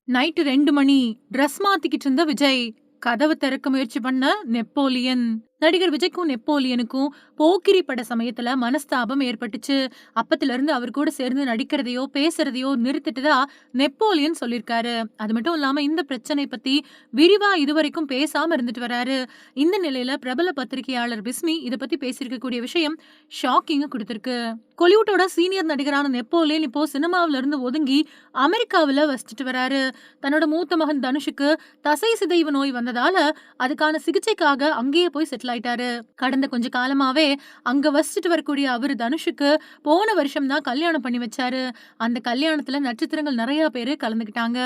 Night 2 மணி. Dress மாத்திக்கிட்டு இருந்த விஜய். கதவு திறக்க முயற்சி பண்ண நெப்போலியன். நடிகர் விஜய்க்கும் நெப்போலியனுக்கும் போக்கிரி பட சமயத்துல மனஸ்தாபம் ஏற்பட்டுச்சு. அப்பத்திலிருந்து அவர் கூட சேர்ந்து நடிக்கிறதையோ, பேசுறதையோ நிறுத்திட்டதா நெப்போலியன் சொல்லியிருக்காரு. அது மட்டும் இல்லாம இந்த பிரச்சனை பத்தி விரிவா இதுவரைக்கும் பேசாம இருந்துட்டு வராரு. இந்த நிலையில பிரபல பத்திரிகையாளர் பிஸ்மி இத பத்தி பேசியிருக்கக்கூடிய விஷயம் ஷாக்கிங்க குடுத்திருக்கு. கோலிவுட்டோட சீனியர் நடிகரான நெப்போலியன் இப்போ சினிமாவுல இருந்து ஒதுங்கி அமெரிக்காவுல வசிச்சுட்டு வராரு. தன்னோட மூத்த மகன் தனுஷுக்கு தசை சிதைவு நோய் வந்ததால, அதுக்கான சிகிச்சைக்காக அங்கேயே போய் செட்டில் ஆயிட்டாரு. கடந்த கொஞ்ச காலமாவே அங்க வசிச்சுட்டு வரக்கூடிய அவரு தனுஷுக்கு போன வருஷம் தான் கல்யாணம் பண்ணி வச்சாரு. அந்த கல்யாணத்துல நட்சத்திரங்கள் நெறைய பேரு கலந்துக்கிட்டாங்க.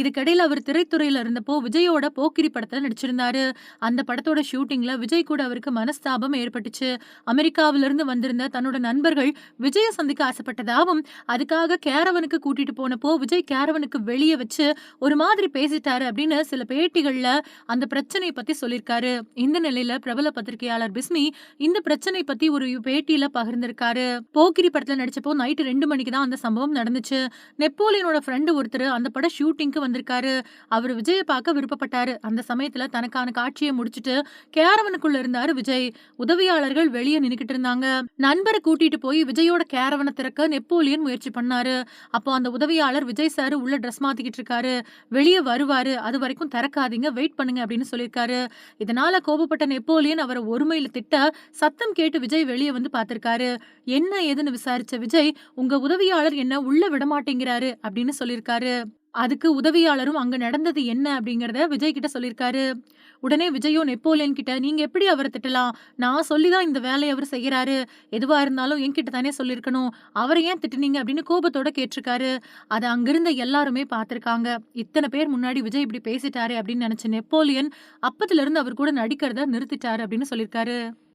இதுக்கிடையில அவர் திரைத்துறையில இருந்தப்போ விஜயோட போக்கிரி படத்துல நடிச்சிருந்தாரு. அந்த படத்தோட ஷூட்டிங்ல விஜய் கூட அவருக்கு மனஸ்தாபம் ஏற்பட்டுச்சு. அமெரிக்காவிலிருந்து வந்திருந்த தன்னோட நண்பர்கள் விஜய சந்திக்க ஆசைப்பட்டதாவும், அதுக்காக கேரவனுக்கு கூட்டிட்டு போனப்போ விஜய் கேரவனுக்கு வெளிய வச்சு ஒரு மாதிரி பேசிட்டாரு அப்படின்னு சில பேட்டிகள்ல அந்த பிரச்சனை பத்தி சொல்லியிருக்காரு. இந்த நிலையில பிரபல பத்திரிகையாளர் பிஸ்மி இந்த பிரச்சனை பத்தி ஒரு பேட்டியில பகிர்ந்திருக்காரு. போக்கிரி படத்துல நடிச்சப்போ நைட் 2 மணிக்கு தான் அந்த சம்பவம் நடந்துச்சு. நெப்போலியனோட ஃப்ரெண்ட் ஒருத்தர் அந்த பட ஷூட்டிங்க்கு வந்திருக்காரு. அவரு விஜய பார்க்க விருப்பப்பட்டாரு. அந்த சமயத்துல தனக்கான காட்சிய முடிச்சுட்டு கேரவனுக்குள்ள இருந்தாரு விஜய். உதவியாளர்கள் வெளிய நின்னுகிட்டு இருந்தாங்க. நண்பர கூட்டிட்டு போய் விஜயோட கேரவன திறக்க நெப்போலியன் முயற்சி பண்ணாரு. அப்போ அந்த உதவியாளர் விஜய் சார் உள்ள ட்ரெஸ் மாத்திக்கிட்டு இருக்காரு. வெளிய வருவாரு. அது வரைக்கும் திறக்காதீங்க. வெயிட் பண்ணுங்க அப்படின்னு சொல்லியிருக்காரு. இதனால கோபப்பட்ட நெப்போலியன் அவர ஒருமையில திட்ட, சத்தம் கேட்டு விஜய் வெளிய வந்து பார்த்திருக்காரு. என்ன ஏதுன்னு விசாரிச்ச விஜய், உங்க உதவியாளர் என்ன உள்ள விடமாட்டேங்கிறாரு அப்படின்னு சொல்லியிருக்காரு. அதுக்கு உதவியாளரும் அங்க நடந்தது என்ன அப்படிங்கிறத விஜய் கிட்ட சொல்லியிருக்காரு. உடனே விஜயும் நெப்போலியன் கிட்ட, நீங்க எப்படி அவர திட்டலாம்? நான் சொல்லி தான் இந்த வேலைய அவரு செய்யறாரு. எதுவா இருந்தாலும் என்கிட்ட தானே சொல்லியிருக்கணும். அவர ஏன் திட்டுனீங்க? அப்படின்னு கோபத்தோட கேட்டிருக்காரு. அத அங்கிருந்த எல்லாருமே பார்த்திருக்காங்க. இத்தன பேர் முன்னாடி விஜய் இப்படி பேசிட்டாரே அப்படின்னு நெனச்ச நெப்போலியன், அப்பத்துல இருந்து அவர் கூட நடிக்கிறத நிறுத்திட்டாரு அப்படின்னு சொல்லியிருக்காரு.